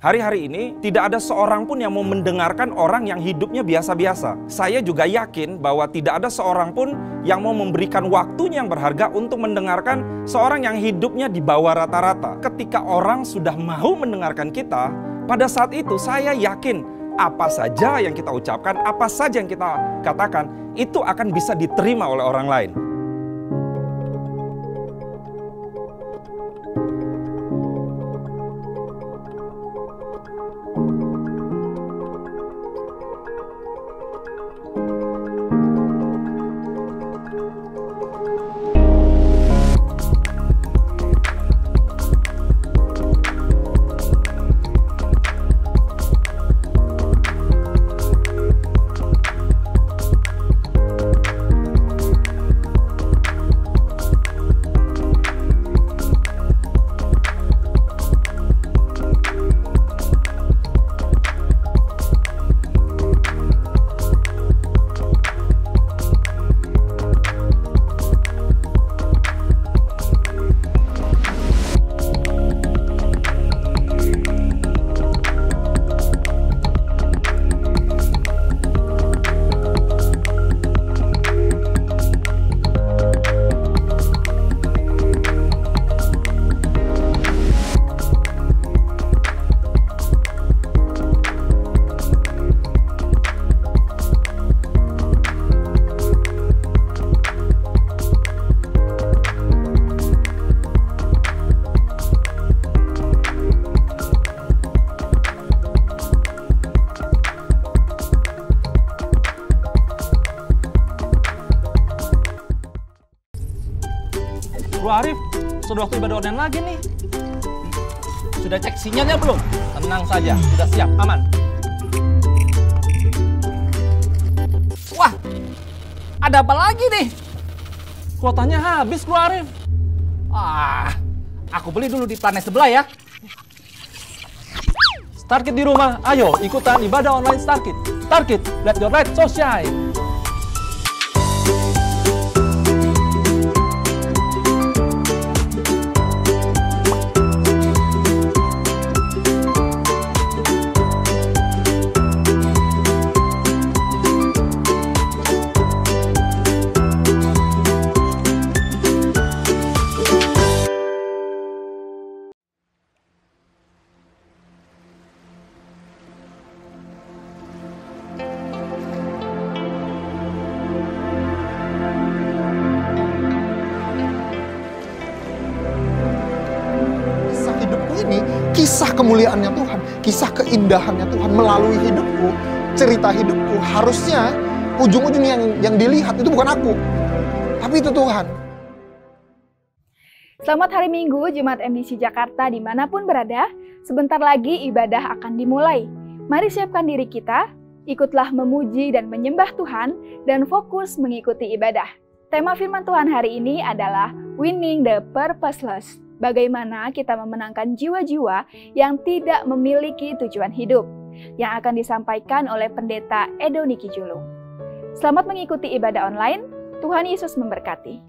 Hari-hari ini tidak ada seorang pun yang mau mendengarkan orang yang hidupnya biasa-biasa. Saya juga yakin bahwa tidak ada seorang pun yang mau memberikan waktunya yang berharga untuk mendengarkan seorang yang hidupnya di bawah rata-rata. Ketika orang sudah mau mendengarkan kita, pada saat itu saya yakin apa saja yang kita ucapkan, apa saja yang kita katakan, itu akan bisa diterima oleh orang lain. Bro Arif, sudah waktu ibadah online lagi nih. Sudah cek sinyalnya belum? Tenang saja, sudah siap, aman. Wah, ada apa lagi nih? Kuotanya habis, Bro Arif. Aku beli dulu di planet sebelah ya. Starkit di rumah, ayo ikutan ibadah online Starkit. Starkit, let your light so shine. Kisah kemuliaannya Tuhan, kisah keindahannya Tuhan melalui hidupku, cerita hidupku, harusnya ujung-ujungnya yang dilihat itu bukan aku, tapi itu Tuhan. Selamat hari Minggu, Jemaat MDC Jakarta dimanapun berada, sebentar lagi ibadah akan dimulai. Mari siapkan diri kita, ikutlah memuji dan menyembah Tuhan, dan fokus mengikuti ibadah. Tema firman Tuhan hari ini adalah Winning the Purposeless. Bagaimana kita memenangkan jiwa-jiwa yang tidak memiliki tujuan hidup, yang akan disampaikan oleh Pendeta Edo Niki Julung. Selamat mengikuti ibadah online, Tuhan Yesus memberkati.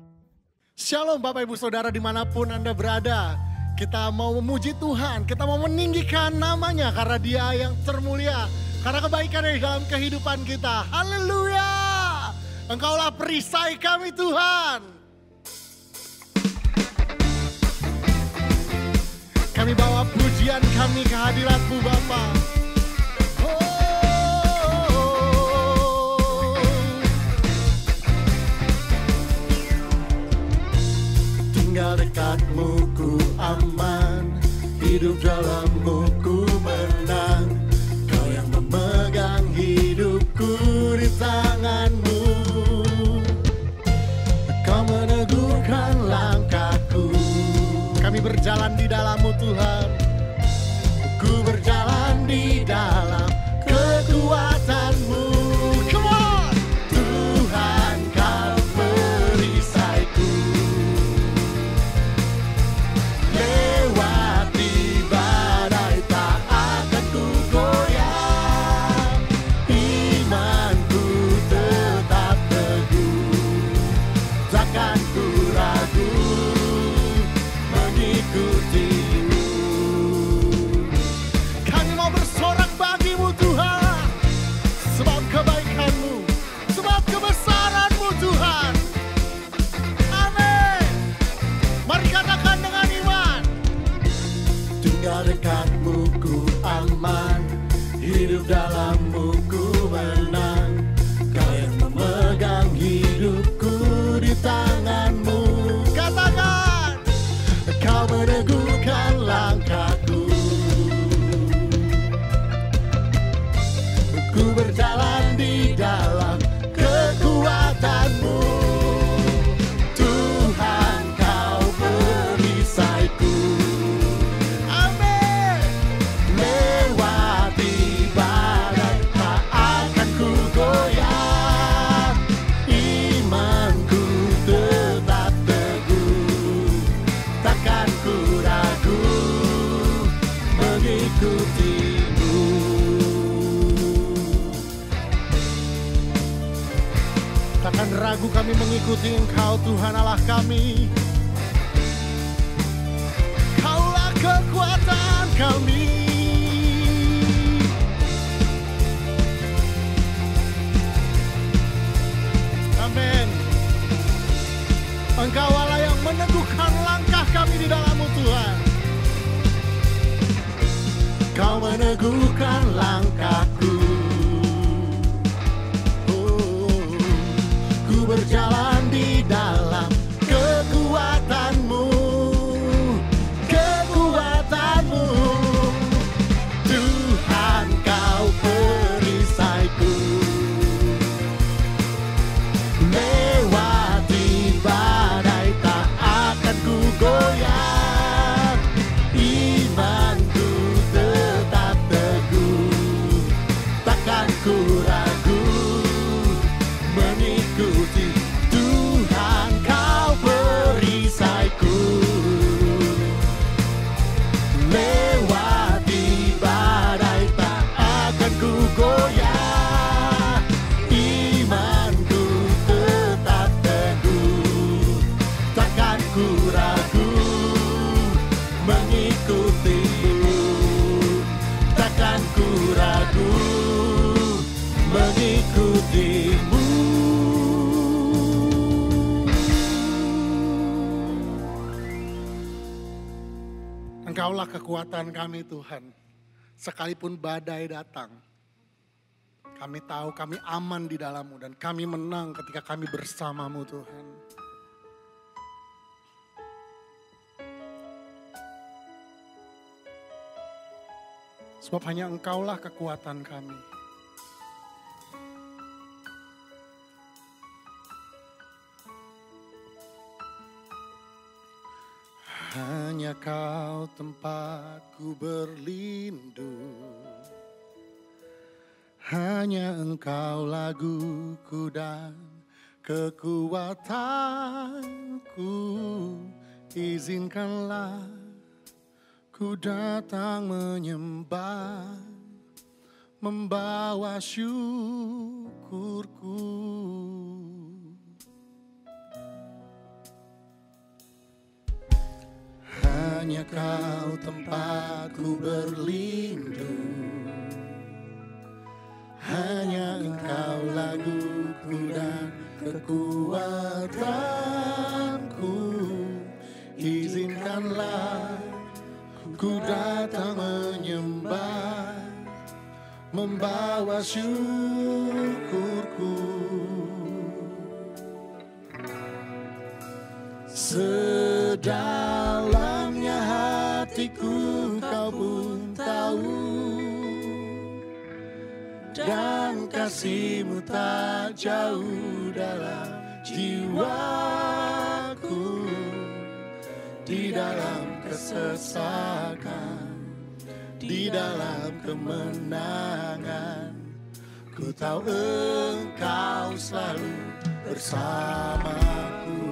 Shalom Bapak Ibu Saudara dimanapun Anda berada. Kita mau memuji Tuhan, kita mau meninggikan namanya karena Dia yang termulia. Karena kebaikan di dalam kehidupan kita. Haleluya! Engkaulah perisai kami Tuhan. Kami bawa pujian kami ke hadirat-Mu Bapa. Tinggal dekat-Mu ku aman, hidup dalam-Mu ku menang. Kau yang memegang hidupku di tangan-Mu. Kau meneguhkan langkahku. Kami berjalan di dalam-Mu Tuhan. Ku berjalan di dalam kekuatan-Mu. Come on! Tuhan Kau perisaiku. Lewati badai tak akan ku goyah. Imanku tetap teguh. Takkan ku ragu mengikuti-Mu. kami mengikuti Engkau Tuhan Allah kami. Kaulah kekuatan kami. Amin. Engkau Allah yang meneguhkan langkah kami di dalam-Mu Tuhan. Kau meneguhkan langkahku. Ku berjalan di dalam kekuatan-Mu. Kekuatan-Mu. Tuhan, Kau perisaiku. Lewati badai tak akan ku goyah. Imanku tetap teguh, takkan ku ragu mengikuti Tuhan. Kau perisaiku. Lewati badai tak akan ku goyah. Imanku tetap teguh, takkan ku ragu mengikuti-Mu. Takkan ku ragu mengikuti-Mu. Engkaulah kekuatan kami Tuhan. Sekalipun badai datang, kami tahu kami aman di dalam-Mu dan kami menang ketika kami bersama-Mu Tuhan. Sebab hanya Engkaulah kekuatan kami. Hanya Kau tempatku berlindung. Hanya Engkau laguku dan kekuatanku. Izinkanlah ku datang menyembah, membawa syukurku. Hanya Kau tempatku berlindung. Hanya Engkau laguku dan kekuatanku. Izinkanlah ku datang menyembah, membawa syukurku. Sedalamnya hatiku Kau pun tahu, dan kasih-Mu tak jauh dalam jiwaku. Di dalam kesesakan, di dalam kemenangan, ku tahu Engkau selalu bersamaku.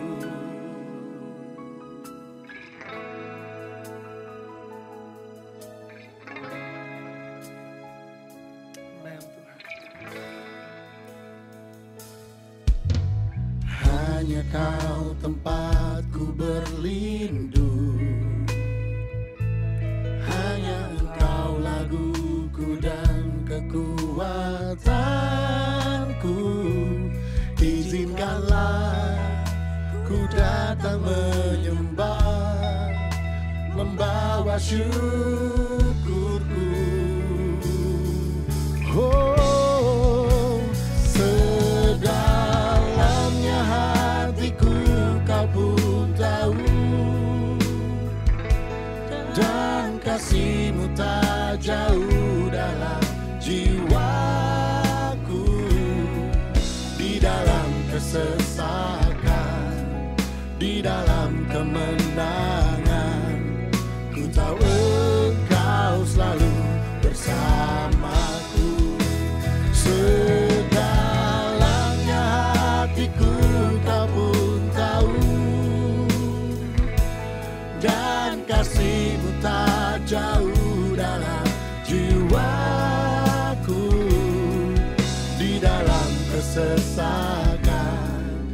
Amin Tuhan. Hanya Kau tempatku berlindung. Hanya Engkau laguku dan kekuatanku. Izinkanlah ku datang menyembah, membawa syukurku. Oh, sedalamnya hatiku Kau pun tahu, dan kasih-Mu tak jauh dalam jiwaku. Di dalam kesesakan, di dalam kemenangan, ku tahu Engkau selalu bersamaku. Sedalamnya hatiku Kau pun tahu, dan kasih-Mu tak jauh dalam jiwaku. Di dalam kesesakan,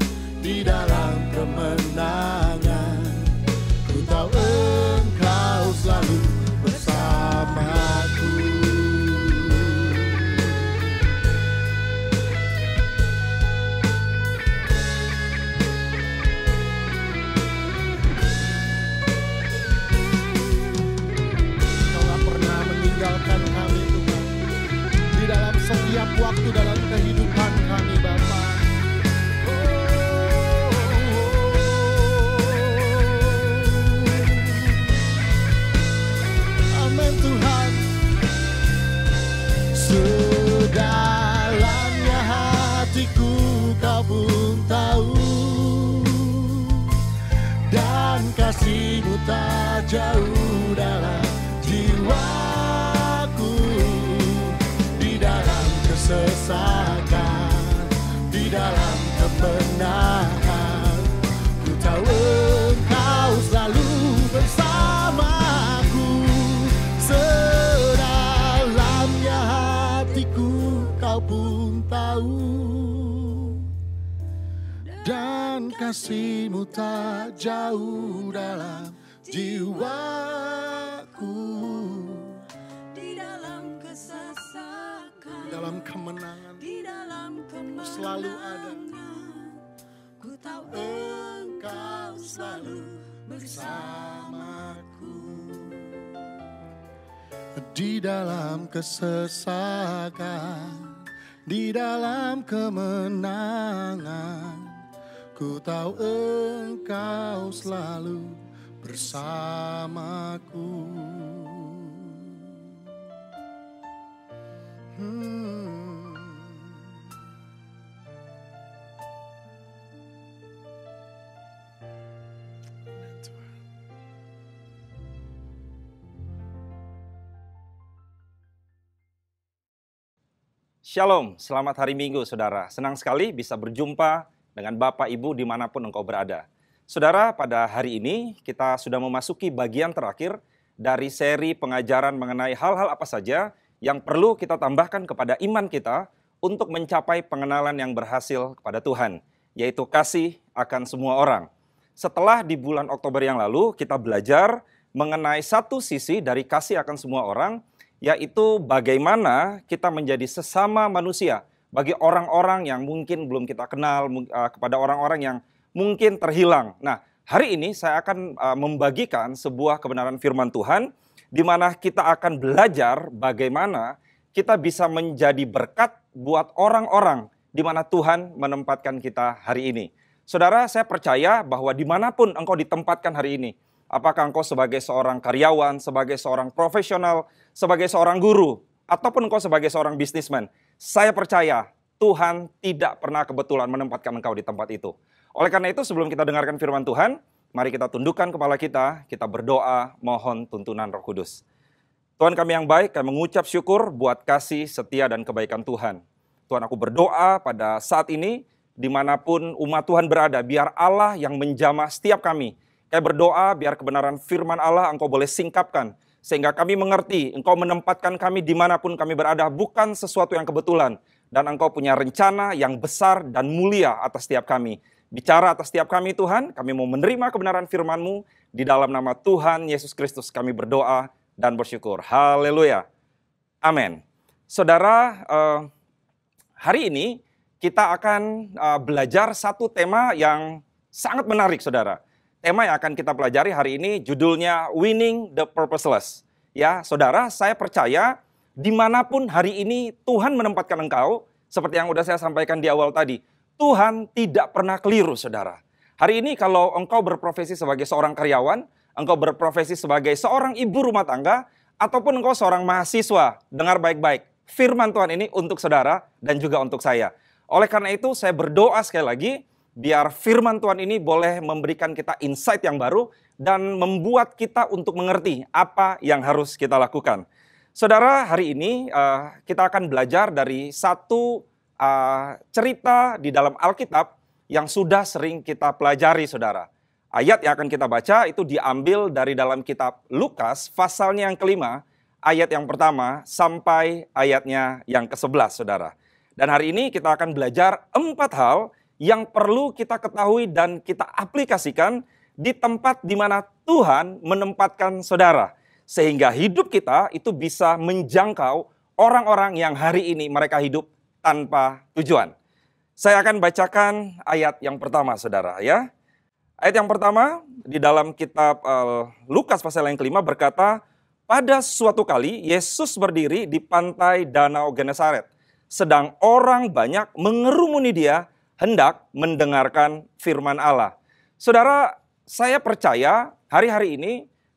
kasih-Mu tak jauh dalam jiwaku. Di dalam kesesakan, di dalam kemenangan, ku tahu Engkau selalu bersamaku. Sedalamnya hatiku Kau pun tahu, dan kasih-Mu tak jauh dalam jiwaku. Di dalam kesesakan, Di dalam kemenangan, di dalam kemenangan, selalu ada. Ku tahu Engkau selalu bersamaku. Di dalam kesesakan, di dalam kemenangan, ku tahu Engkau selalu bersamaku. Shalom, selamat hari Minggu saudara. Senang sekali bisa berjumpa dengan Bapak Ibu dimanapun engkau berada. Saudara, pada hari ini kita sudah memasuki bagian terakhir dari seri pengajaran mengenai hal-hal apa saja yang perlu kita tambahkan kepada iman kita untuk mencapai pengenalan yang berhasil kepada Tuhan, yaitu kasih akan semua orang. Setelah di bulan Oktober yang lalu kita belajar mengenai satu sisi dari kasih akan semua orang, yaitu bagaimana kita menjadi sesama manusia bagi orang-orang yang mungkin belum kita kenal, kepada orang-orang yang mungkin terhilang. Nah, hari ini saya akan membagikan sebuah kebenaran firman Tuhan, di mana kita akan belajar bagaimana kita bisa menjadi berkat buat orang-orang di mana Tuhan menempatkan kita hari ini. Saudara, saya percaya bahwa dimanapun engkau ditempatkan hari ini, apakah engkau sebagai seorang karyawan, sebagai seorang profesional, sebagai seorang guru, ataupun engkau sebagai seorang bisnismen, saya percaya Tuhan tidak pernah kebetulan menempatkan engkau di tempat itu. Oleh karena itu, sebelum kita dengarkan firman Tuhan, mari kita tundukkan kepala kita berdoa, mohon tuntunan Roh Kudus. Tuhan kami yang baik, kami mengucap syukur buat kasih, setia, dan kebaikan Tuhan. Tuhan, aku berdoa pada saat ini, dimanapun umat Tuhan berada, biar Allah yang menjamah setiap kami. Kami berdoa biar kebenaran firman Allah engkau boleh singkapkan, sehingga kami mengerti engkau menempatkan kami dimanapun kami berada, bukan sesuatu yang kebetulan. Dan engkau punya rencana yang besar dan mulia atas setiap kami. Bicara atas setiap kami Tuhan, kami mau menerima kebenaran firman-Mu. Di dalam nama Tuhan Yesus Kristus kami berdoa dan bersyukur. Haleluya. Amin. Saudara, hari ini kita akan belajar satu tema yang sangat menarik, saudara. Tema yang akan kita pelajari hari ini judulnya Winning the Purposeless. Ya, saudara, saya percaya dimanapun hari ini Tuhan menempatkan engkau, seperti yang sudah saya sampaikan di awal tadi, Tuhan tidak pernah keliru, saudara. Hari ini kalau engkau berprofesi sebagai seorang karyawan, engkau berprofesi sebagai seorang ibu rumah tangga, ataupun engkau seorang mahasiswa, dengar baik-baik, firman Tuhan ini untuk saudara dan juga untuk saya. Oleh karena itu, saya berdoa sekali lagi, biar firman Tuhan ini boleh memberikan kita insight yang baru dan membuat kita untuk mengerti apa yang harus kita lakukan. Saudara, hari ini kita akan belajar dari satu cerita di dalam Alkitab yang sudah sering kita pelajari, saudara. Ayat yang akan kita baca itu diambil dari dalam kitab Lukas, pasalnya yang kelima, ayat yang pertama sampai ayatnya yang ke-11, saudara. Dan hari ini kita akan belajar 4 hal yang perlu kita ketahui dan kita aplikasikan di tempat di mana Tuhan menempatkan saudara. Sehingga hidup kita itu bisa menjangkau orang-orang yang hari ini mereka hidup tanpa tujuan. Saya akan bacakan ayat yang pertama, saudara, ya. Ayat yang pertama di dalam kitab Lukas pasal yang kelima berkata, pada suatu kali Yesus berdiri di pantai Danau Genesaret, sedang orang banyak mengerumuni dia hendak mendengarkan firman Allah. Saudara, saya percaya hari-hari ini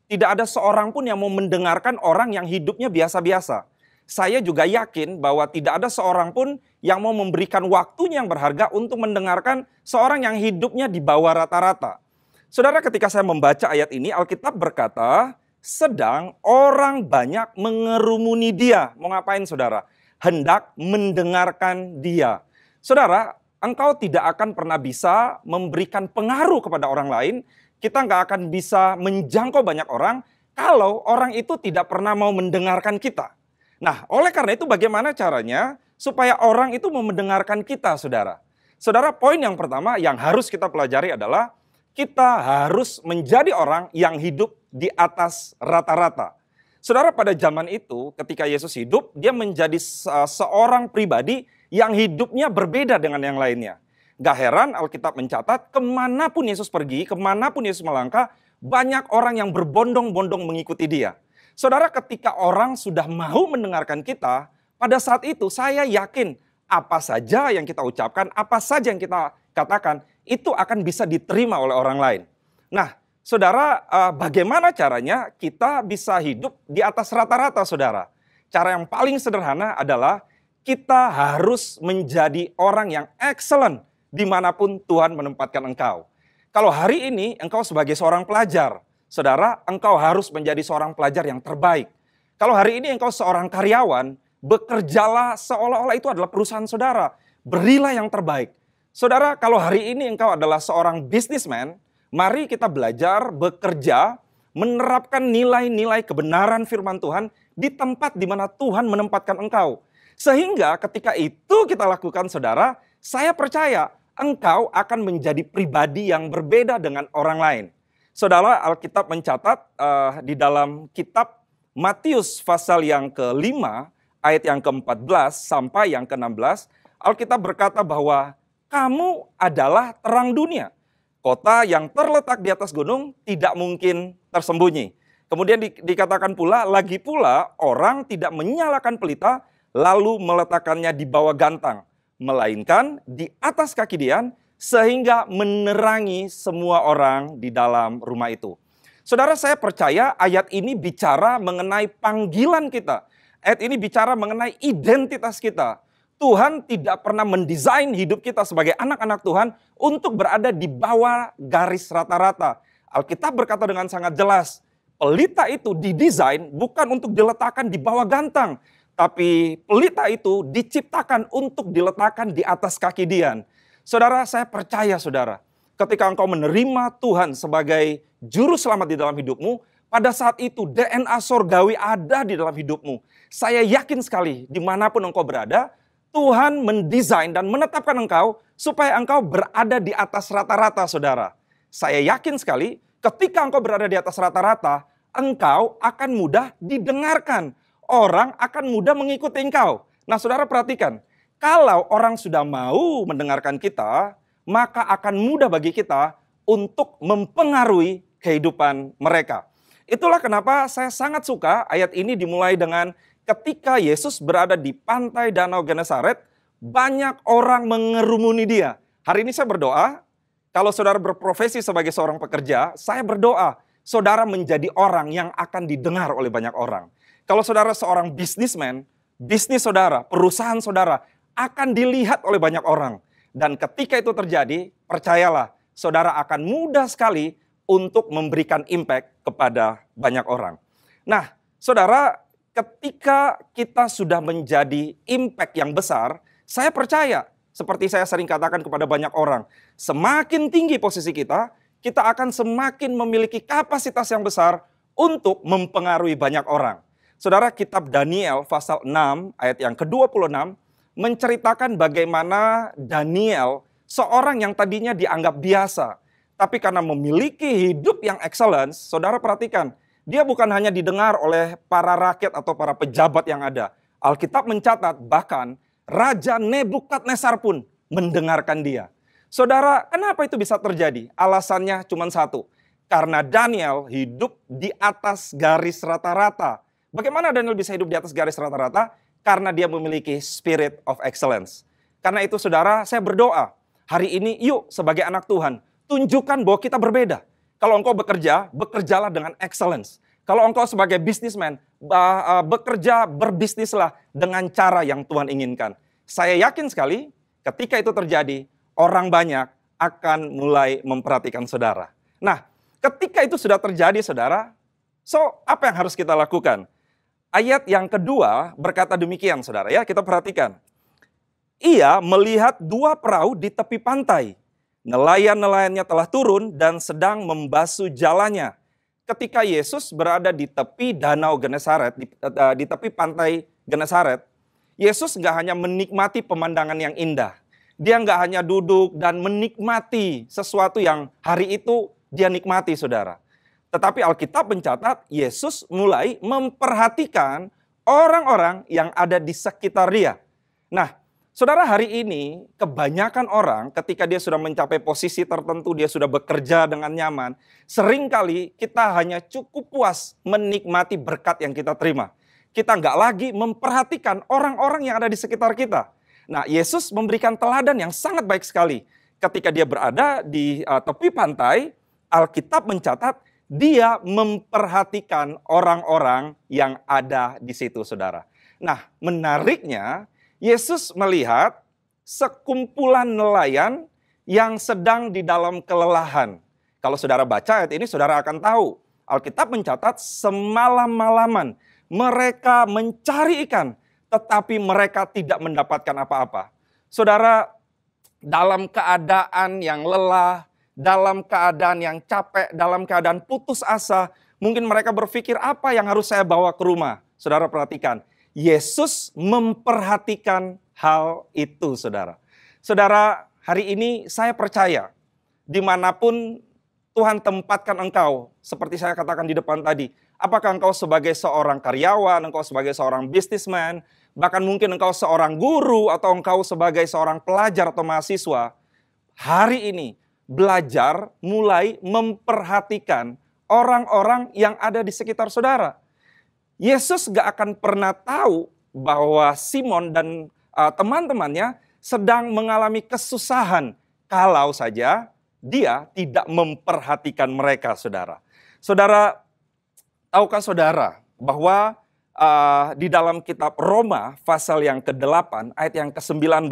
tidak ada seorang pun yang mau mendengarkan orang yang hidupnya biasa-biasa. Saya juga yakin bahwa tidak ada seorang pun yang mau memberikan waktunya yang berharga untuk mendengarkan seorang yang hidupnya di bawah rata-rata. Saudara, ketika saya membaca ayat ini, Alkitab berkata, sedang orang banyak mengerumuni dia. Mau ngapain saudara? Hendak mendengarkan dia. Saudara, engkau tidak akan pernah bisa memberikan pengaruh kepada orang lain. Kita nggak akan bisa menjangkau banyak orang kalau orang itu tidak pernah mau mendengarkan kita. Nah, oleh karena itu bagaimana caranya supaya orang itu mau mendengarkan kita, saudara? Saudara, poin yang pertama yang harus kita pelajari adalah kita harus menjadi orang yang hidup di atas rata-rata. Saudara, pada zaman itu ketika Yesus hidup, dia menjadi seorang pribadi yang hidupnya berbeda dengan yang lainnya. Gak heran Alkitab mencatat kemanapun Yesus pergi, kemanapun Yesus melangkah, banyak orang yang berbondong-bondong mengikuti dia. Saudara, ketika orang sudah mau mendengarkan kita, pada saat itu saya yakin apa saja yang kita ucapkan, apa saja yang kita katakan, itu akan bisa diterima oleh orang lain. Nah, saudara, bagaimana caranya kita bisa hidup di atas rata-rata, saudara? Cara yang paling sederhana adalah kita harus menjadi orang yang excellent dimanapun Tuhan menempatkan engkau. Kalau hari ini engkau sebagai seorang pelajar, saudara, engkau harus menjadi seorang pelajar yang terbaik. Kalau hari ini engkau seorang karyawan, bekerjalah seolah-olah itu adalah perusahaan saudara. Berilah yang terbaik. Saudara, kalau hari ini engkau adalah seorang businessman, mari kita belajar bekerja, menerapkan nilai-nilai kebenaran firman Tuhan di tempat di mana Tuhan menempatkan engkau. Sehingga ketika itu kita lakukan, saudara, saya percaya engkau akan menjadi pribadi yang berbeda dengan orang lain. Saudara, Alkitab mencatat di dalam kitab Matius pasal yang ke-5, ayat yang ke-14 sampai yang ke-16, Alkitab berkata bahwa kamu adalah terang dunia. Kota yang terletak di atas gunung tidak mungkin tersembunyi. Kemudian dikatakan pula, lagi pula orang tidak menyalakan pelita lalu meletakkannya di bawah gantang, melainkan di atas kaki dian sehingga menerangi semua orang di dalam rumah itu. Saudara, saya percaya ayat ini bicara mengenai panggilan kita. Ayat ini bicara mengenai identitas kita. Tuhan tidak pernah mendesain hidup kita sebagai anak-anak Tuhan untuk berada di bawah garis rata-rata. Alkitab berkata dengan sangat jelas, pelita itu didesain bukan untuk diletakkan di bawah gantang, tapi pelita itu diciptakan untuk diletakkan di atas kaki dian. Saudara, saya percaya saudara, ketika engkau menerima Tuhan sebagai juru selamat di dalam hidupmu, pada saat itu DNA sorgawi ada di dalam hidupmu. Saya yakin sekali dimanapun engkau berada, Tuhan mendesain dan menetapkan engkau supaya engkau berada di atas rata-rata, saudara. Saya yakin sekali ketika engkau berada di atas rata-rata, engkau akan mudah didengarkan. Orang akan mudah mengikuti engkau. Nah, saudara perhatikan, kalau orang sudah mau mendengarkan kita, maka akan mudah bagi kita untuk mempengaruhi kehidupan mereka. Itulah kenapa saya sangat suka ayat ini dimulai dengan ketika Yesus berada di pantai Danau Genesaret, banyak orang mengerumuni dia. Hari ini saya berdoa, kalau saudara berprofesi sebagai seorang pekerja, saya berdoa, saudara menjadi orang yang akan didengar oleh banyak orang. Kalau saudara seorang businessman, bisnis saudara, perusahaan saudara, akan dilihat oleh banyak orang. Dan ketika itu terjadi, percayalah, saudara akan mudah sekali untuk memberikan impact kepada banyak orang. Nah, saudara, ketika kita sudah menjadi impact yang besar, saya percaya, seperti saya sering katakan kepada banyak orang, semakin tinggi posisi kita, kita akan semakin memiliki kapasitas yang besar untuk mempengaruhi banyak orang. Saudara, kitab Daniel pasal 6 ayat yang ke-26 menceritakan bagaimana Daniel, seorang yang tadinya dianggap biasa, tapi karena memiliki hidup yang excellence, saudara perhatikan, dia bukan hanya didengar oleh para rakyat atau para pejabat yang ada. Alkitab mencatat bahkan Raja Nebukadnezar pun mendengarkan dia. Saudara, kenapa itu bisa terjadi? Alasannya cuma satu. Karena Daniel hidup di atas garis rata-rata. Bagaimana Daniel bisa hidup di atas garis rata-rata? Karena dia memiliki spirit of excellence. Karena itu saudara, saya berdoa. Hari ini yuk sebagai anak Tuhan, tunjukkan bahwa kita berbeda. Kalau engkau bekerja, bekerjalah dengan excellence. Kalau engkau sebagai businessman, bekerja, berbisnislah dengan cara yang Tuhan inginkan. Saya yakin sekali ketika itu terjadi, orang banyak akan mulai memperhatikan saudara. Nah, ketika itu sudah terjadi, saudara, apa yang harus kita lakukan? Ayat yang kedua berkata demikian, saudara, ya, kita perhatikan. Ia melihat 2 perahu di tepi pantai. Nelayan-nelayannya telah turun dan sedang membasuh jalannya. Ketika Yesus berada di tepi danau Genesaret, di tepi pantai Genesaret, Yesus nggak hanya menikmati pemandangan yang indah. Dia nggak hanya duduk dan menikmati sesuatu yang hari itu dia nikmati, saudara. Tetapi Alkitab mencatat Yesus mulai memperhatikan orang-orang yang ada di sekitar dia. Nah, saudara, hari ini kebanyakan orang ketika dia sudah mencapai posisi tertentu, dia sudah bekerja dengan nyaman, seringkali kita hanya cukup puas menikmati berkat yang kita terima. Kita nggak lagi memperhatikan orang-orang yang ada di sekitar kita. Nah, Yesus memberikan teladan yang sangat baik sekali. Ketika dia berada di tepi pantai, Alkitab mencatat dia memperhatikan orang-orang yang ada di situ, saudara. Nah, menariknya, Yesus melihat sekumpulan nelayan yang sedang di dalam kelelahan. Kalau saudara baca ayat ini, saudara akan tahu. Alkitab mencatat semalam-malaman mereka mencari ikan, tetapi mereka tidak mendapatkan apa-apa. Saudara, dalam keadaan yang lelah, dalam keadaan yang capek, dalam keadaan putus asa, mungkin mereka berpikir apa yang harus saya bawa ke rumah. Saudara perhatikan, Yesus memperhatikan hal itu, saudara. Saudara, hari ini saya percaya, dimanapun Tuhan tempatkan engkau, seperti saya katakan di depan tadi, apakah engkau sebagai seorang karyawan, engkau sebagai seorang businessman, bahkan mungkin engkau seorang guru, atau engkau sebagai seorang pelajar atau mahasiswa, hari ini belajar mulai memperhatikan orang-orang yang ada di sekitar saudara. Yesus gak akan pernah tahu bahwa Simon dan teman-temannya sedang mengalami kesusahan kalau saja dia tidak memperhatikan mereka, saudara. Saudara, tahukah saudara bahwa di dalam kitab Roma pasal yang ke-8 ayat yang ke-19,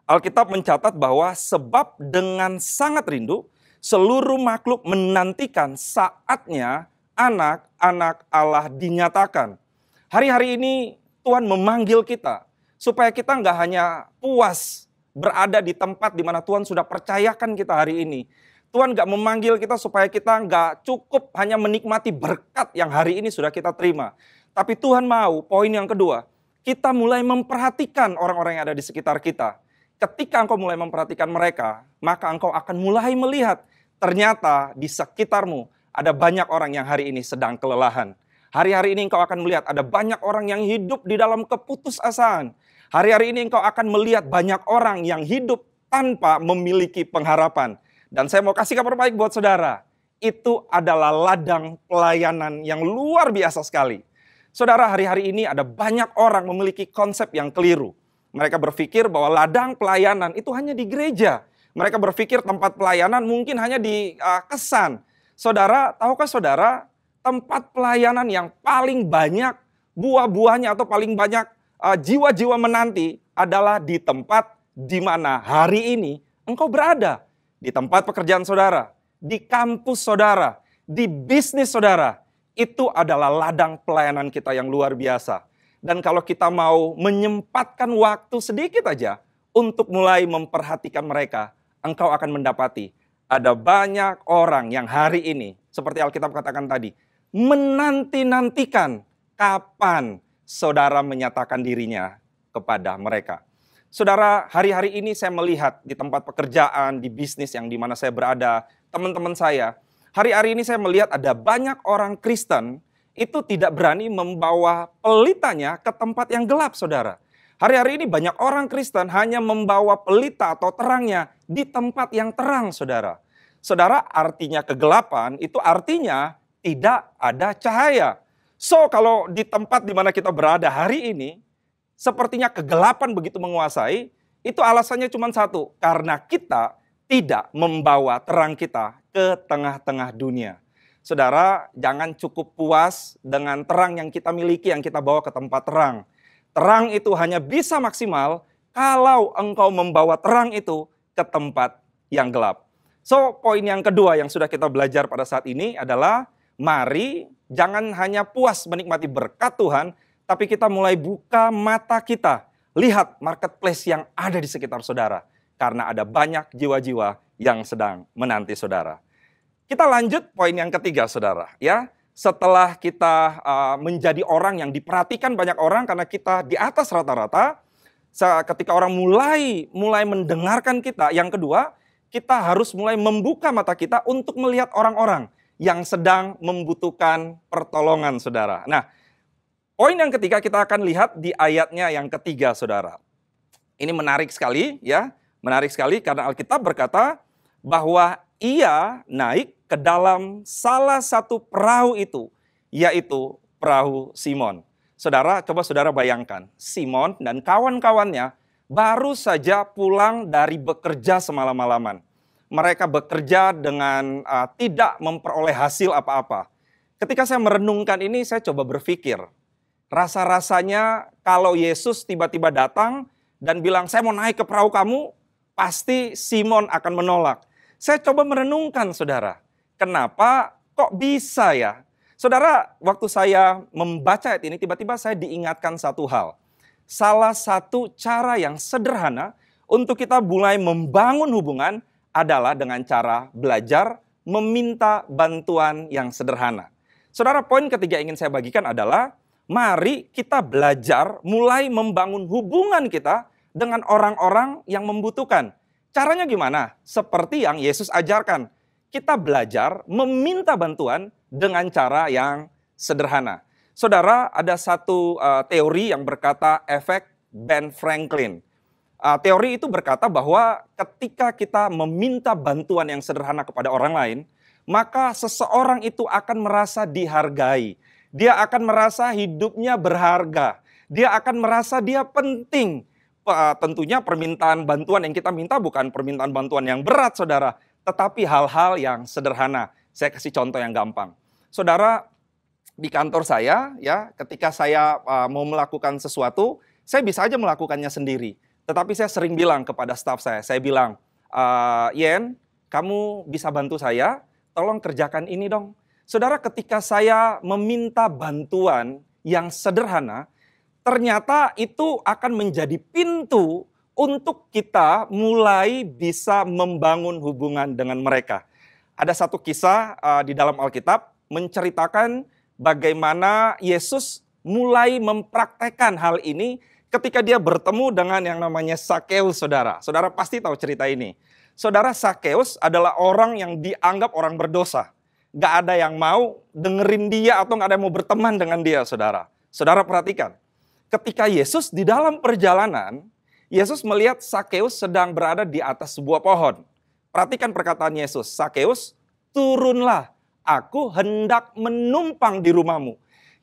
Alkitab mencatat bahwa sebab dengan sangat rindu seluruh makhluk menantikan saatnya anak-anak Allah dinyatakan. Hari-hari ini Tuhan memanggil kita supaya kita nggak hanya puas berada di tempat di mana Tuhan sudah percayakan kita hari ini. Tuhan nggak memanggil kita supaya kita nggak cukup hanya menikmati berkat yang hari ini sudah kita terima. Tapi Tuhan mau, poin yang kedua, kita mulai memperhatikan orang-orang yang ada di sekitar kita. Ketika engkau mulai memperhatikan mereka, maka engkau akan mulai melihat ternyata di sekitarmu ada banyak orang yang hari ini sedang kelelahan. Hari-hari ini engkau akan melihat ada banyak orang yang hidup di dalam keputusasaan. Hari-hari ini engkau akan melihat banyak orang yang hidup tanpa memiliki pengharapan. Dan saya mau kasih kabar baik buat saudara. Itu adalah ladang pelayanan yang luar biasa sekali. Saudara, hari-hari ini ada banyak orang memiliki konsep yang keliru. Mereka berpikir bahwa ladang pelayanan itu hanya di gereja. Mereka berpikir tempat pelayanan mungkin hanya di kesan. Saudara, tahukah saudara, tempat pelayanan yang paling banyak buah-buahnya atau paling banyak jiwa-jiwa menanti adalah di tempat di mana hari ini engkau berada. Di tempat pekerjaan saudara, di kampus saudara, di bisnis saudara. Itu adalah ladang pelayanan kita yang luar biasa. Dan kalau kita mau menyempatkan waktu sedikit aja untuk mulai memperhatikan mereka, engkau akan mendapati ada banyak orang yang hari ini, seperti Alkitab katakan tadi, menanti-nantikan kapan saudara menyatakan dirinya kepada mereka. Saudara, hari-hari ini saya melihat di tempat pekerjaan, di bisnis yang di mana saya berada, teman-teman saya, hari-hari ini saya melihat ada banyak orang Kristen itu tidak berani membawa pelitanya ke tempat yang gelap, saudara. Hari-hari ini banyak orang Kristen hanya membawa pelita atau terangnya di tempat yang terang, saudara. Saudara, artinya kegelapan itu artinya tidak ada cahaya. So, kalau di tempat di mana kita berada hari ini, sepertinya kegelapan begitu menguasai, itu alasannya cuma satu, karena kita tidak membawa terang kita ke tengah-tengah dunia. Saudara, jangan cukup puas dengan terang yang kita miliki, yang kita bawa ke tempat terang. Terang itu hanya bisa maksimal kalau engkau membawa terang itu ke tempat yang gelap. So, poin yang kedua yang sudah kita belajar pada saat ini adalah mari jangan hanya puas menikmati berkat Tuhan, tapi kita mulai buka mata kita. Lihat marketplace yang ada di sekitar saudara. Karena ada banyak jiwa-jiwa yang sedang menanti saudara. Kita lanjut poin yang ketiga, saudara. Ya, setelah kita menjadi orang yang diperhatikan banyak orang karena kita di atas rata-rata, ketika orang mulai mendengarkan kita, yang kedua, kita harus mulai membuka mata kita untuk melihat orang-orang yang sedang membutuhkan pertolongan, saudara. Nah, poin yang ketiga kita akan lihat di ayatnya yang ketiga, saudara. Ini menarik sekali, ya. Menarik sekali karena Alkitab berkata bahwa ia naik ke dalam salah satu perahu itu, yaitu perahu Simon. Saudara, coba saudara bayangkan, Simon dan kawan-kawannya baru saja pulang dari bekerja semalam-malaman. Mereka bekerja dengan tidak memperoleh hasil apa-apa. Ketika saya merenungkan ini, saya coba berpikir, rasa-rasanya kalau Yesus tiba-tiba datang dan bilang, saya mau naik ke perahu kamu, pasti Simon akan menolak. Saya coba merenungkan, saudara, kenapa kok bisa ya? Saudara, waktu saya membaca ayat ini, tiba-tiba saya diingatkan satu hal. Salah satu cara yang sederhana untuk kita mulai membangun hubungan adalah dengan cara belajar meminta bantuan yang sederhana. Saudara, poin ketiga yang ingin saya bagikan adalah, mari kita belajar mulai membangun hubungan kita dengan orang-orang yang membutuhkan. Caranya gimana? Seperti yang Yesus ajarkan. Kita belajar meminta bantuan dengan cara yang sederhana. Saudara, ada satu teori yang berkata efek Ben Franklin. Teori itu berkata bahwa ketika kita meminta bantuan yang sederhana kepada orang lain, maka seseorang itu akan merasa dihargai. Dia akan merasa hidupnya berharga. Dia akan merasa dia penting. Tentunya permintaan bantuan yang kita minta bukan permintaan bantuan yang berat, saudara. Tetapi hal-hal yang sederhana. Saya kasih contoh yang gampang. Saudara, di kantor saya, ya, ketika saya mau melakukan sesuatu, saya bisa aja melakukannya sendiri. Tetapi saya sering bilang kepada staf saya bilang, Yen, kamu bisa bantu saya, tolong kerjakan ini dong. Saudara, ketika saya meminta bantuan yang sederhana, ternyata itu akan menjadi pintu untuk kita mulai bisa membangun hubungan dengan mereka. Ada satu kisah di dalam Alkitab menceritakan bagaimana Yesus mulai mempraktekkan hal ini ketika dia bertemu dengan yang namanya Sakeus, saudara. Saudara pasti tahu cerita ini. Saudara, Sakeus adalah orang yang dianggap orang berdosa. Gak ada yang mau dengerin dia atau gak ada yang mau berteman dengan dia, saudara. Saudara perhatikan. Ketika Yesus di dalam perjalanan, Yesus melihat Sakeus sedang berada di atas sebuah pohon. Perhatikan perkataan Yesus, Sakeus, turunlah, aku hendak menumpang di rumahmu.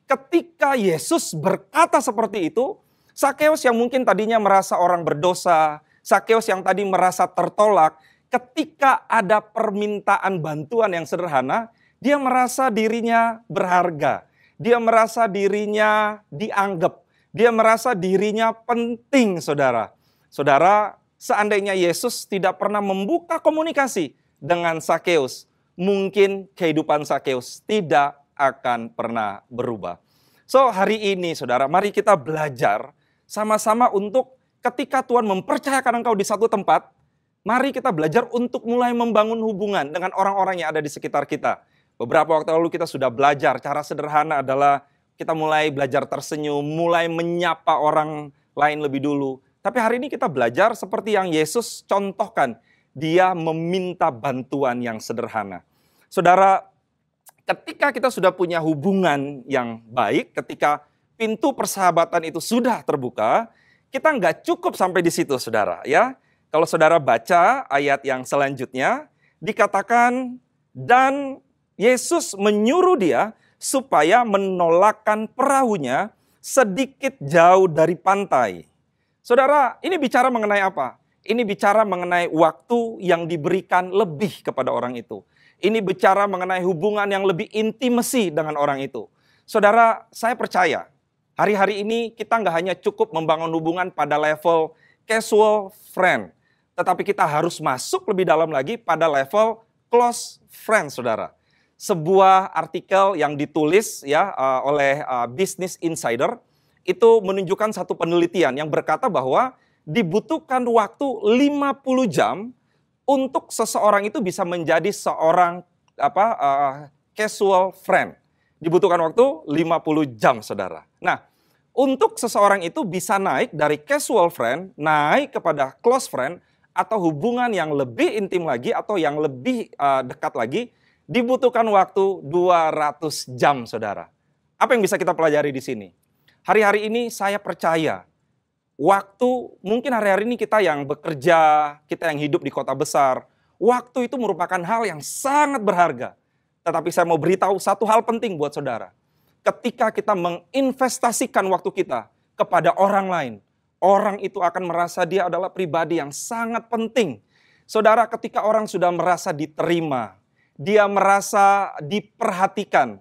Ketika Yesus berkata seperti itu, Sakeus yang mungkin tadinya merasa orang berdosa, Sakeus yang tadi merasa tertolak, ketika ada permintaan bantuan yang sederhana, dia merasa dirinya berharga. Dia merasa dirinya dianggap. Dia merasa dirinya penting, saudara. Saudara, seandainya Yesus tidak pernah membuka komunikasi dengan Sakeus, mungkin kehidupan Sakeus tidak akan pernah berubah. So, hari ini, saudara, mari kita belajar sama-sama untuk ketika Tuhan mempercayakan engkau di satu tempat, mari kita belajar untuk mulai membangun hubungan dengan orang-orang yang ada di sekitar kita. Beberapa waktu lalu kita sudah belajar, cara sederhana adalah kita mulai belajar tersenyum, mulai menyapa orang lain lebih dulu. Tapi hari ini kita belajar seperti yang Yesus contohkan. Dia meminta bantuan yang sederhana. Saudara, ketika kita sudah punya hubungan yang baik, ketika pintu persahabatan itu sudah terbuka, kita nggak cukup sampai di situ, saudara. Ya, kalau saudara baca ayat yang selanjutnya, dikatakan, dan Yesus menyuruh dia supaya menolakkan perahunya sedikit jauh dari pantai. Saudara, ini bicara mengenai apa? Ini bicara mengenai waktu yang diberikan lebih kepada orang itu. Ini bicara mengenai hubungan yang lebih intimasi dengan orang itu. Saudara, saya percaya, hari-hari ini kita nggak hanya cukup membangun hubungan pada level casual friend. Tetapi kita harus masuk lebih dalam lagi pada level close friend, saudara. Sebuah artikel yang ditulis ya oleh Business Insider itu menunjukkan satu penelitian yang berkata bahwa dibutuhkan waktu 50 jam untuk seseorang itu bisa menjadi seorang casual friend. Dibutuhkan waktu 50 jam, saudara. Nah, untuk seseorang itu bisa naik dari casual friend, naik kepada close friend, atau hubungan yang lebih intim lagi, atau yang lebih dekat lagi, dibutuhkan waktu 200 jam, saudara. Apa yang bisa kita pelajari di sini? Hari-hari ini saya percaya, waktu, mungkin hari-hari ini kita yang bekerja, kita yang hidup di kota besar, waktu itu merupakan hal yang sangat berharga. Tetapi saya mau beritahu satu hal penting buat saudara. Ketika kita menginvestasikan waktu kita kepada orang lain, orang itu akan merasa dia adalah pribadi yang sangat penting. Saudara, ketika orang sudah merasa diterima, dia merasa diperhatikan,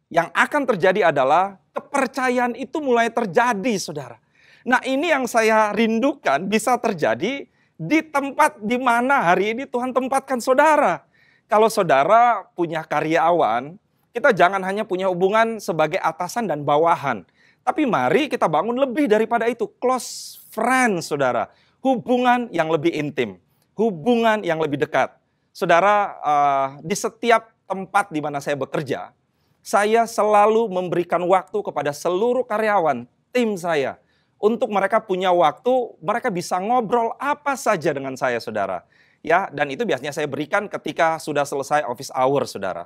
yang akan terjadi adalah kepercayaan itu mulai terjadi, saudara. Nah, ini yang saya rindukan bisa terjadi di tempat di mana hari ini Tuhan tempatkan saudara. Kalau saudara punya karyawan, kita jangan hanya punya hubungan sebagai atasan dan bawahan. Tapi mari kita bangun lebih daripada itu. Close friend, saudara. Hubungan yang lebih intim. Hubungan yang lebih dekat. Saudara, di setiap tempat di mana saya bekerja, saya selalu memberikan waktu kepada seluruh karyawan, tim saya. Untuk mereka punya waktu, mereka bisa ngobrol apa saja dengan saya, saudara. Ya, dan itu biasanya saya berikan ketika sudah selesai office hour, saudara.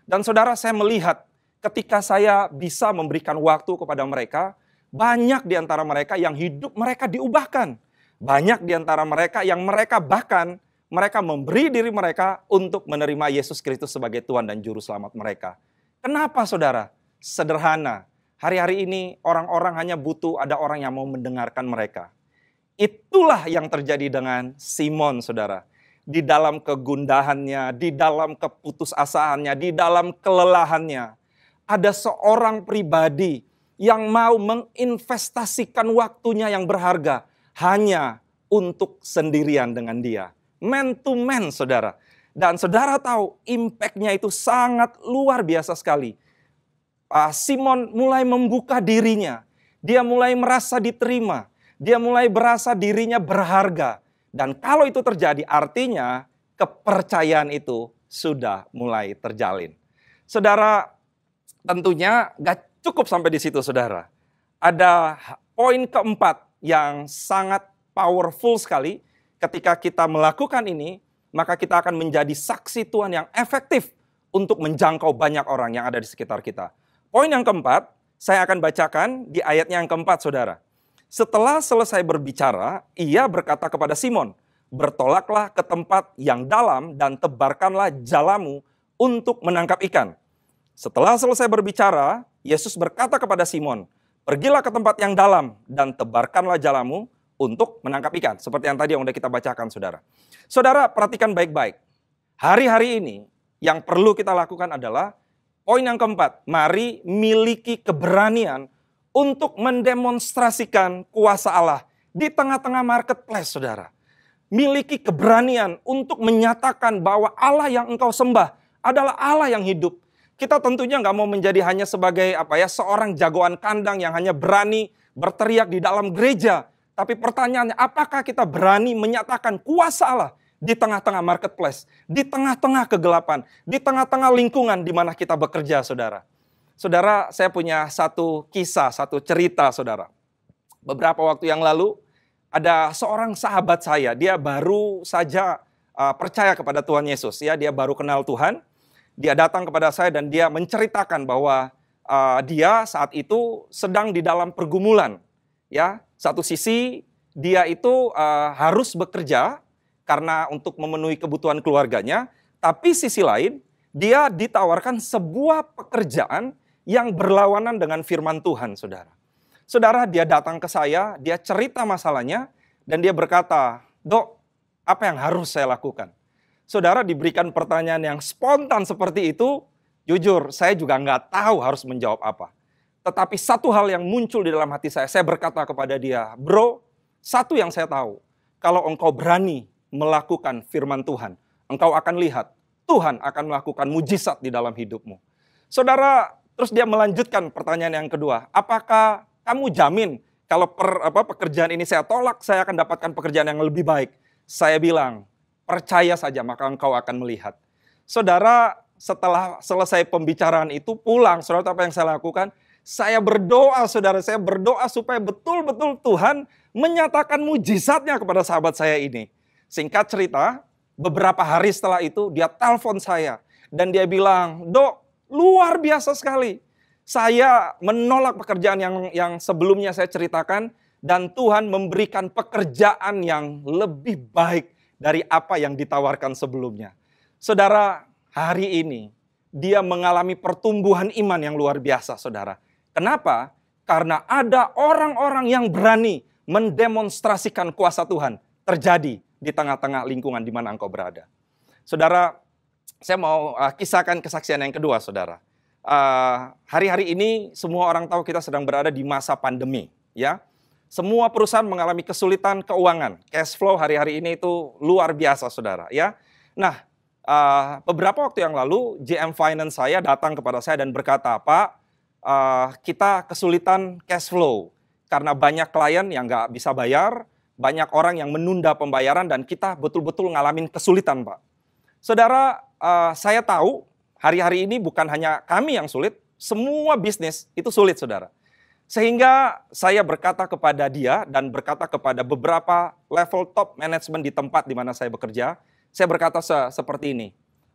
Dan saudara, saya melihat ketika saya bisa memberikan waktu kepada mereka, banyak di antara mereka yang hidup mereka diubahkan. Banyak di antara mereka yang mereka bahkan mereka memberi diri mereka untuk menerima Yesus Kristus sebagai Tuhan dan Juru Selamat mereka. Kenapa, saudara? Sederhana. Hari-hari ini orang-orang hanya butuh ada orang yang mau mendengarkan mereka. Itulah yang terjadi dengan Simon, saudara. Di dalam kegundahannya, di dalam keputusasaannya, di dalam kelelahannya. Ada seorang pribadi yang mau menginvestasikan waktunya yang berharga hanya untuk sendirian dengan dia. Man to man, saudara. Dan saudara tahu impact-nya itu sangat luar biasa sekali. Simon mulai membuka dirinya. Dia mulai merasa diterima. Dia mulai berasa dirinya berharga. Dan kalau itu terjadi artinya kepercayaan itu sudah mulai terjalin. Saudara, tentunya gak cukup sampai di situ, saudara. Ada poin keempat yang sangat powerful sekali. Ketika kita melakukan ini, maka kita akan menjadi saksi Tuhan yang efektif untuk menjangkau banyak orang yang ada di sekitar kita. Poin yang keempat, saya akan bacakan di ayatnya yang keempat, saudara. Setelah selesai berbicara, ia berkata kepada Simon, bertolaklah ke tempat yang dalam dan tebarkanlah jalamu untuk menangkap ikan. Setelah selesai berbicara, Yesus berkata kepada Simon, pergilah ke tempat yang dalam dan tebarkanlah jalamu untuk menangkap ikan. Seperti yang tadi yang sudah kita bacakan, saudara. Saudara, perhatikan baik-baik. Hari-hari ini yang perlu kita lakukan adalah poin yang keempat. Mari miliki keberanian untuk mendemonstrasikan kuasa Allah di tengah-tengah marketplace, saudara. Miliki keberanian untuk menyatakan bahwa Allah yang engkau sembah adalah Allah yang hidup. Kita tentunya nggak mau menjadi hanya sebagai seorang jagoan kandang yang hanya berani berteriak di dalam gereja. Tapi pertanyaannya, apakah kita berani menyatakan kuasa Allah di tengah-tengah marketplace, di tengah-tengah kegelapan, di tengah-tengah lingkungan di mana kita bekerja, saudara? Saudara, saya punya satu kisah, satu cerita, saudara. Beberapa waktu yang lalu, ada seorang sahabat saya, dia baru saja percaya kepada Tuhan Yesus. Ya, dia baru kenal Tuhan. Dia datang kepada saya dan dia menceritakan bahwa dia saat itu sedang di dalam pergumulan. Ya, satu sisi dia itu harus bekerja karena untuk memenuhi kebutuhan keluarganya. Tapi sisi lain, dia ditawarkan sebuah pekerjaan yang berlawanan dengan firman Tuhan, saudara. Saudara, dia datang ke saya, dia cerita masalahnya, dan dia berkata, Dok, apa yang harus saya lakukan? Saudara, diberikan pertanyaan yang spontan seperti itu, jujur, saya juga nggak tahu harus menjawab apa. Tetapi satu hal yang muncul di dalam hati saya berkata kepada dia, Bro, satu yang saya tahu, kalau engkau berani melakukan firman Tuhan, engkau akan lihat Tuhan akan melakukan mujizat di dalam hidupmu. Saudara, terus dia melanjutkan pertanyaan yang kedua. Apakah kamu jamin kalau pekerjaan ini saya tolak, saya akan dapatkan pekerjaan yang lebih baik? Saya bilang, percaya saja maka engkau akan melihat. Saudara, setelah selesai pembicaraan itu pulang, saudara, apa yang saya lakukan? Saya berdoa, saudara, saya berdoa supaya betul-betul Tuhan menyatakan mujizatnya kepada sahabat saya ini. Singkat cerita, beberapa hari setelah itu dia telepon saya. Dan dia bilang, Dok, luar biasa sekali. Saya menolak pekerjaan yang sebelumnya saya ceritakan. Dan Tuhan memberikan pekerjaan yang lebih baik dari apa yang ditawarkan sebelumnya. Saudara, hari ini dia mengalami pertumbuhan iman yang luar biasa, saudara. Kenapa? Karena ada orang-orang yang berani mendemonstrasikan kuasa Tuhan terjadi di tengah-tengah lingkungan di mana engkau berada. Saudara, saya mau kisahkan kesaksian yang kedua, saudara. Hari-hari ini semua orang tahu kita sedang berada di masa pandemi, ya. Semua perusahaan mengalami kesulitan keuangan. Cash flow hari-hari ini itu luar biasa, saudara, ya. Nah, beberapa waktu yang lalu GM Finance saya datang kepada saya dan berkata, Pak, kita kesulitan cash flow. Karena banyak klien yang nggak bisa bayar, banyak orang yang menunda pembayaran, dan kita betul-betul ngalamin kesulitan, Pak. Saudara, saya tahu hari-hari ini bukan hanya kami yang sulit, semua bisnis itu sulit, saudara. Sehingga saya berkata kepada dia dan berkata kepada beberapa level top management di tempat di mana saya bekerja, saya berkata seperti ini,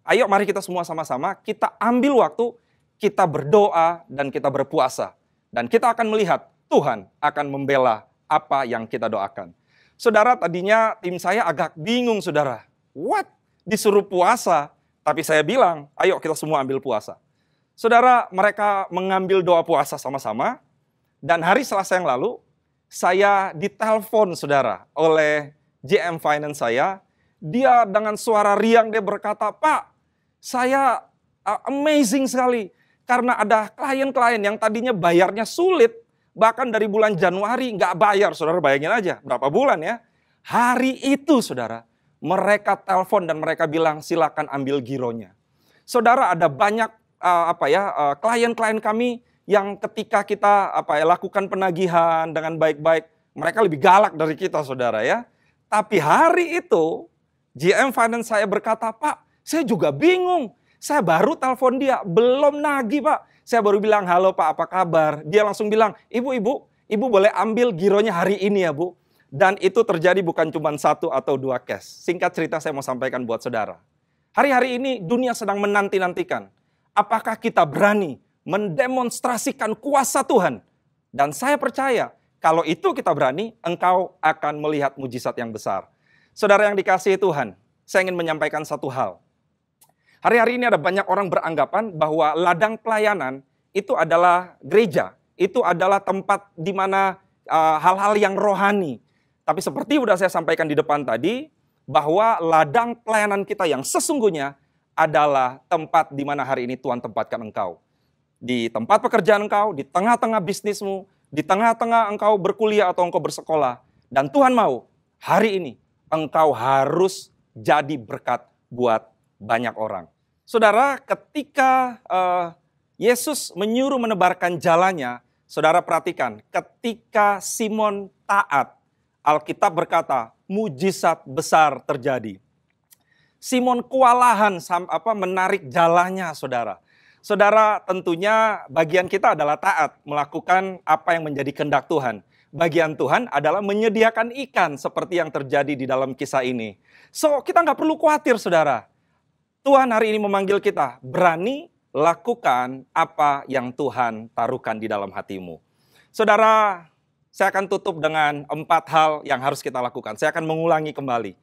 ayo mari kita semua sama-sama, kita ambil waktu, kita berdoa dan kita berpuasa. Dan kita akan melihat Tuhan akan membela apa yang kita doakan. Saudara, tadinya tim saya agak bingung, saudara. What? Disuruh puasa? Tapi saya bilang, ayo kita semua ambil puasa. Saudara, mereka mengambil doa puasa sama-sama. Dan hari Selasa yang lalu, saya ditelepon, saudara, oleh GM Finance saya. Dia dengan suara riang, dia berkata, Pak, saya amazing sekali. Karena ada klien-klien yang tadinya bayarnya sulit. Bahkan dari bulan Januari nggak bayar, saudara, bayangin aja berapa bulan ya. Hari itu, saudara, mereka telepon dan mereka bilang silakan ambil gironya. Saudara, ada banyak klien-klien kami yang ketika kita lakukan penagihan dengan baik-baik, mereka lebih galak dari kita, saudara ya. Tapi hari itu GM Finance saya berkata, Pak, saya juga bingung. Saya baru telepon dia, belum nagih, Pak. Saya baru bilang, halo Pak, apa kabar? Dia langsung bilang, Ibu boleh ambil gironya hari ini ya, Bu. Dan itu terjadi bukan cuma 1 atau 2 cash. Singkat cerita saya mau sampaikan buat saudara. Hari-hari ini dunia sedang menanti-nantikan. Apakah kita berani mendemonstrasikan kuasa Tuhan? Dan saya percaya, kalau itu kita berani, engkau akan melihat mujizat yang besar. Saudara yang dikasihi Tuhan, saya ingin menyampaikan satu hal. Hari-hari ini ada banyak orang beranggapan bahwa ladang pelayanan itu adalah gereja. Itu adalah tempat di mana hal-hal yang rohani. Tapi seperti sudah saya sampaikan di depan tadi, bahwa ladang pelayanan kita yang sesungguhnya adalah tempat di mana hari ini Tuhan tempatkan engkau. Di tempat pekerjaan engkau, di tengah-tengah bisnismu, di tengah-tengah engkau berkuliah atau engkau bersekolah. Dan Tuhan mau hari ini engkau harus jadi berkat buat banyak orang. Saudara, ketika Yesus menyuruh menebarkan jalannya, saudara perhatikan, ketika Simon taat, Alkitab berkata, mujizat besar terjadi. Simon kewalahan menarik jalannya, saudara. Saudara, tentunya bagian kita adalah taat, melakukan apa yang menjadi kehendak Tuhan. Bagian Tuhan adalah menyediakan ikan seperti yang terjadi di dalam kisah ini. So, kita nggak perlu khawatir, saudara. Tuhan hari ini memanggil kita, berani lakukan apa yang Tuhan taruhkan di dalam hatimu. Saudara, saya akan tutup dengan 4 hal yang harus kita lakukan. Saya akan mengulangi kembali.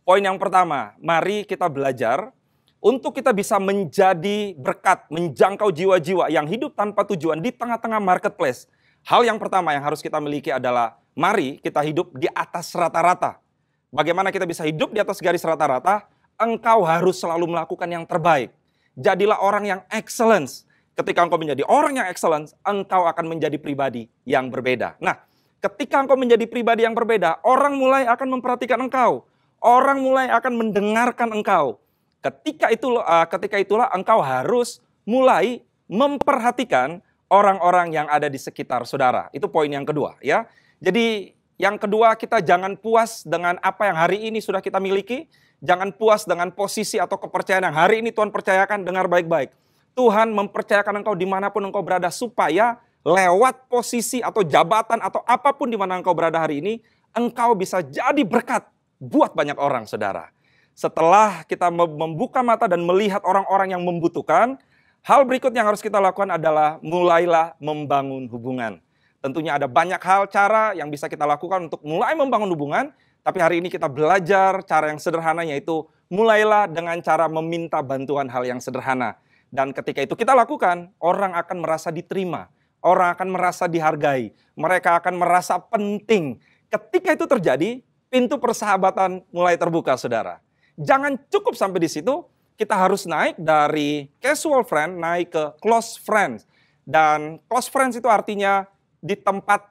Poin yang pertama, mari kita belajar untuk kita bisa menjadi berkat, menjangkau jiwa-jiwa yang hidup tanpa tujuan di tengah-tengah marketplace. Hal yang pertama yang harus kita miliki adalah, mari kita hidup di atas rata-rata. Bagaimana kita bisa hidup di atas garis rata-rata? Engkau harus selalu melakukan yang terbaik. Jadilah orang yang excellence. Ketika engkau menjadi orang yang excellence, engkau akan menjadi pribadi yang berbeda. Nah, Ketika engkau menjadi pribadi yang berbeda, orang mulai akan memperhatikan engkau. Orang mulai akan mendengarkan engkau. Ketika itulah engkau harus mulai memperhatikan orang-orang yang ada di sekitar saudara. Itu poin yang kedua ya. Jadi yang kedua, kita jangan puas dengan apa yang hari ini sudah kita miliki. Jangan puas dengan posisi atau kepercayaan yang hari ini Tuhan percayakan. Dengar baik-baik. Tuhan mempercayakan engkau dimanapun engkau berada, supaya lewat posisi atau jabatan atau apapun di mana engkau berada hari ini, engkau bisa jadi berkat buat banyak orang, saudara. Setelah kita membuka mata dan melihat orang-orang yang membutuhkan, hal berikut yang harus kita lakukan adalah mulailah membangun hubungan. Tentunya ada banyak hal, cara yang bisa kita lakukan untuk mulai membangun hubungan. Tapi hari ini kita belajar cara yang sederhana, yaitu mulailah dengan cara meminta bantuan hal yang sederhana. Dan ketika itu kita lakukan, orang akan merasa diterima. Orang akan merasa dihargai. Mereka akan merasa penting. Ketika itu terjadi, pintu persahabatan mulai terbuka, saudara. Jangan cukup sampai di situ, kita harus naik dari casual friend, naik ke close friends. Dan close friends itu artinya di tempat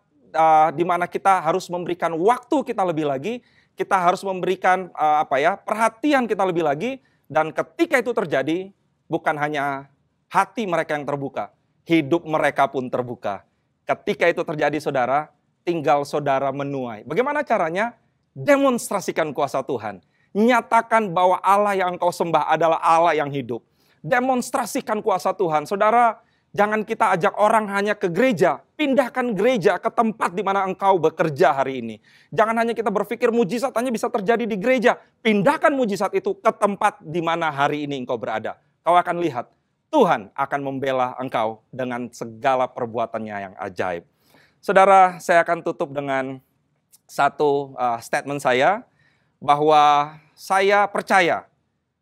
di mana kita harus memberikan waktu kita lebih lagi, kita harus memberikan perhatian kita lebih lagi. Dan ketika itu terjadi, bukan hanya hati mereka yang terbuka, hidup mereka pun terbuka. Ketika itu terjadi, saudara, tinggal saudara menuai. Bagaimana caranya? Demonstrasikan kuasa Tuhan. Nyatakan bahwa Allah yang engkau sembah adalah Allah yang hidup. Demonstrasikan kuasa Tuhan. Saudara, jangan kita ajak orang hanya ke gereja. Pindahkan gereja ke tempat di mana engkau bekerja hari ini. Jangan hanya kita berpikir mujizat hanya bisa terjadi di gereja. Pindahkan mujizat itu ke tempat di mana hari ini engkau berada. Kau akan lihat, Tuhan akan membela engkau dengan segala perbuatannya yang ajaib. Saudara, saya akan tutup dengan satu statement saya, bahwa saya percaya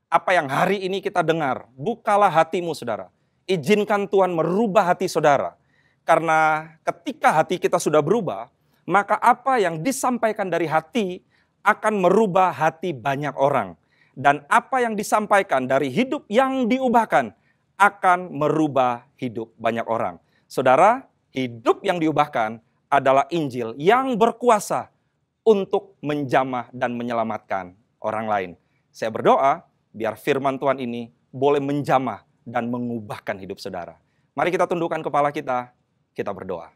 apa yang hari ini kita dengar. Bukalah hatimu, saudara. Izinkan Tuhan merubah hati saudara. Karena ketika hati kita sudah berubah, maka apa yang disampaikan dari hati akan merubah hati banyak orang. Dan apa yang disampaikan dari hidup yang diubahkan akan merubah hidup banyak orang. Saudara, hidup yang diubahkan adalah Injil yang berkuasa untuk menjamah dan menyelamatkan orang lain. Saya berdoa biar firman Tuhan ini boleh menjamah dan mengubahkan hidup saudara. Mari kita tundukkan kepala kita berdoa.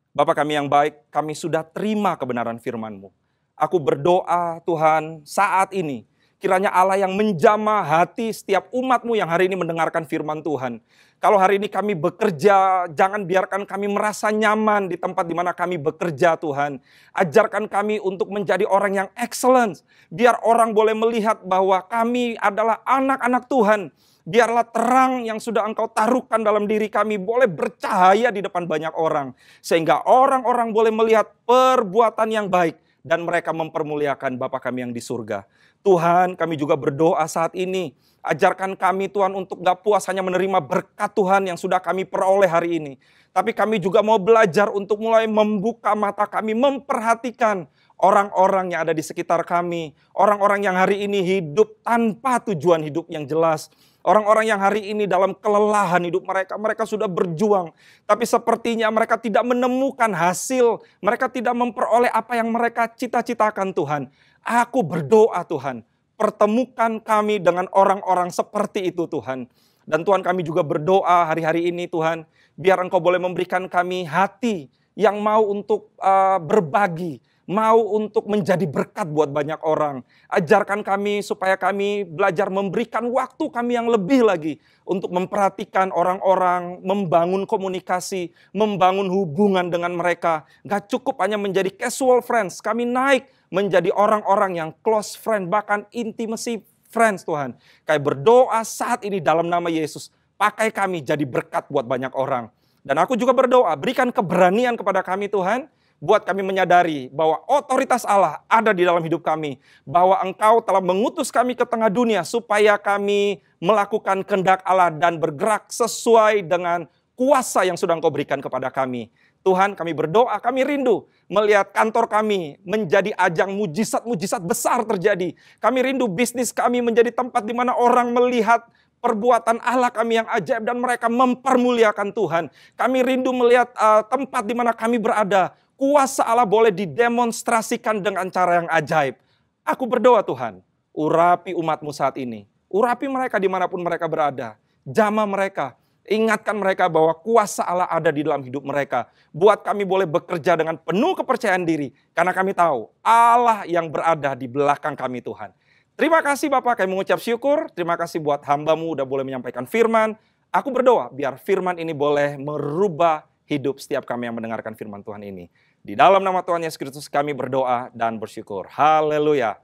Bapa kami yang baik, kami sudah terima kebenaran firman-Mu. Aku berdoa Tuhan saat ini, kiranya Allah yang menjamah hati setiap umat-Mu yang hari ini mendengarkan firman Tuhan. Kalau hari ini kami bekerja, jangan biarkan kami merasa nyaman di tempat di mana kami bekerja, Tuhan. Ajarkan kami untuk menjadi orang yang excellent. Biar orang boleh melihat bahwa kami adalah anak-anak Tuhan. Biarlah terang yang sudah Engkau taruhkan dalam diri kami boleh bercahaya di depan banyak orang. Sehingga orang-orang boleh melihat perbuatan yang baik. Dan mereka mempermuliakan Bapa kami yang di surga. Tuhan, kami juga berdoa saat ini. Ajarkan kami Tuhan untuk gak puas hanya menerima berkat Tuhan yang sudah kami peroleh hari ini. Tapi kami juga mau belajar untuk mulai membuka mata kami, memperhatikan orang-orang yang ada di sekitar kami. Orang-orang yang hari ini hidup tanpa tujuan hidup yang jelas. Orang-orang yang hari ini dalam kelelahan hidup mereka sudah berjuang. Tapi sepertinya mereka tidak menemukan hasil. Mereka tidak memperoleh apa yang mereka cita-citakan Tuhan. Aku berdoa Tuhan, pertemukan kami dengan orang-orang seperti itu Tuhan. Dan Tuhan kami juga berdoa hari-hari ini Tuhan, biar Engkau boleh memberikan kami hati yang mau untuk berbagi. Mau untuk menjadi berkat buat banyak orang. Ajarkan kami supaya kami belajar memberikan waktu kami yang lebih lagi. Untuk memperhatikan orang-orang, membangun komunikasi, membangun hubungan dengan mereka. Gak cukup hanya menjadi casual friends. Kami naik menjadi orang-orang yang close friend, bahkan intimacy friends Tuhan. Kayak berdoa saat ini dalam nama Yesus. Pakai kami jadi berkat buat banyak orang. Dan aku juga berdoa, berikan keberanian kepada kami Tuhan. Buat kami menyadari bahwa otoritas Allah ada di dalam hidup kami. Bahwa Engkau telah mengutus kami ke tengah dunia supaya kami melakukan kehendak Allah dan bergerak sesuai dengan kuasa yang sudah Engkau berikan kepada kami. Tuhan, kami berdoa, kami rindu melihat kantor kami menjadi ajang mujizat-mujizat besar terjadi. Kami rindu bisnis kami menjadi tempat di mana orang melihat perbuatan Allah kami yang ajaib dan mereka mempermuliakan Tuhan. Kami rindu melihat tempat di mana kami berada. kuasa Allah boleh didemonstrasikan dengan cara yang ajaib. Aku berdoa Tuhan, urapi umat-Mu saat ini. Urapi mereka dimanapun mereka berada. Jamah mereka. Ingatkan mereka bahwa kuasa Allah ada di dalam hidup mereka. Buat kami boleh bekerja dengan penuh kepercayaan diri. Karena kami tahu Allah yang berada di belakang kami Tuhan. Terima kasih Bapak, kami mengucap syukur. Terima kasih buat hamba-Mu udah boleh menyampaikan firman. Aku berdoa biar firman ini boleh merubah hidup setiap kami yang mendengarkan firman Tuhan ini. Di dalam nama Tuhan Yesus Kristus kami berdoa dan bersyukur. Haleluya.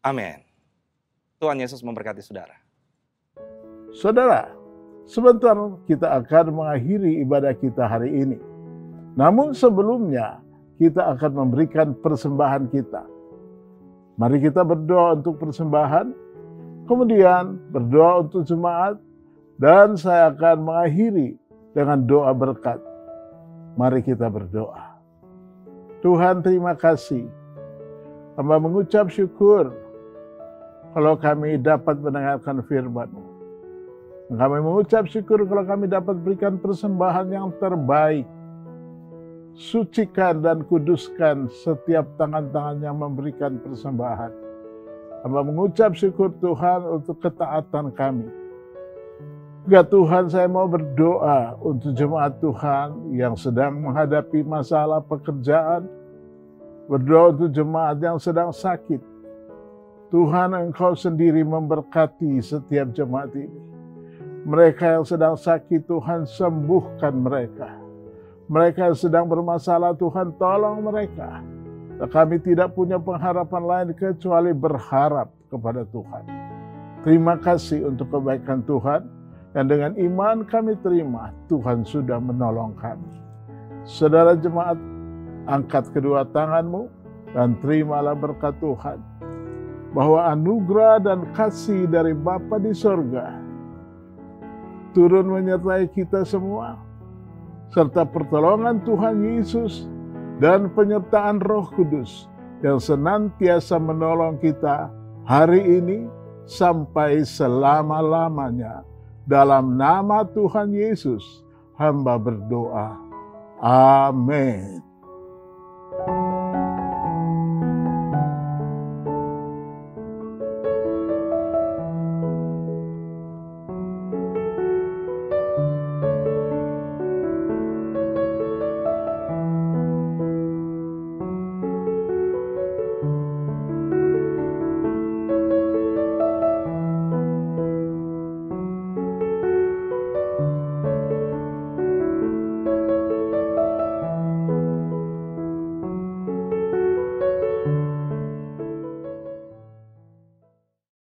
Amin. Tuhan Yesus memberkati saudara. Saudara, sebentar kita akan mengakhiri ibadah kita hari ini. Namun sebelumnya kita akan memberikan persembahan kita. Mari kita berdoa untuk persembahan, kemudian berdoa untuk jemaat, dan saya akan mengakhiri dengan doa berkat. Mari kita berdoa. Tuhan, terima kasih. Hamba mengucap syukur kalau kami dapat mendengarkan firman-Mu. Kami mengucap syukur kalau kami dapat berikan persembahan yang terbaik. Sucikan dan kuduskan setiap tangan-tangan yang memberikan persembahan. Hamba mengucap syukur Tuhan untuk ketaatan kami. Ya Tuhan, saya mau berdoa untuk jemaat Tuhan yang sedang menghadapi masalah pekerjaan. Berdoa untuk jemaat yang sedang sakit. Tuhan, Engkau sendiri memberkati setiap jemaat ini. Mereka yang sedang sakit, Tuhan sembuhkan mereka. Mereka yang sedang bermasalah, Tuhan tolong mereka. Kami tidak punya pengharapan lain kecuali berharap kepada Tuhan. Terima kasih untuk kebaikan Tuhan. Dan dengan iman kami terima, Tuhan sudah menolong kami. Saudara jemaat, angkat kedua tanganmu dan terimalah berkat Tuhan. Bahwa anugerah dan kasih dari Bapa di sorga turun menyertai kita semua, serta pertolongan Tuhan Yesus dan penyertaan Roh Kudus yang senantiasa menolong kita hari ini sampai selama-lamanya. Dalam nama Tuhan Yesus, hamba berdoa. Amin.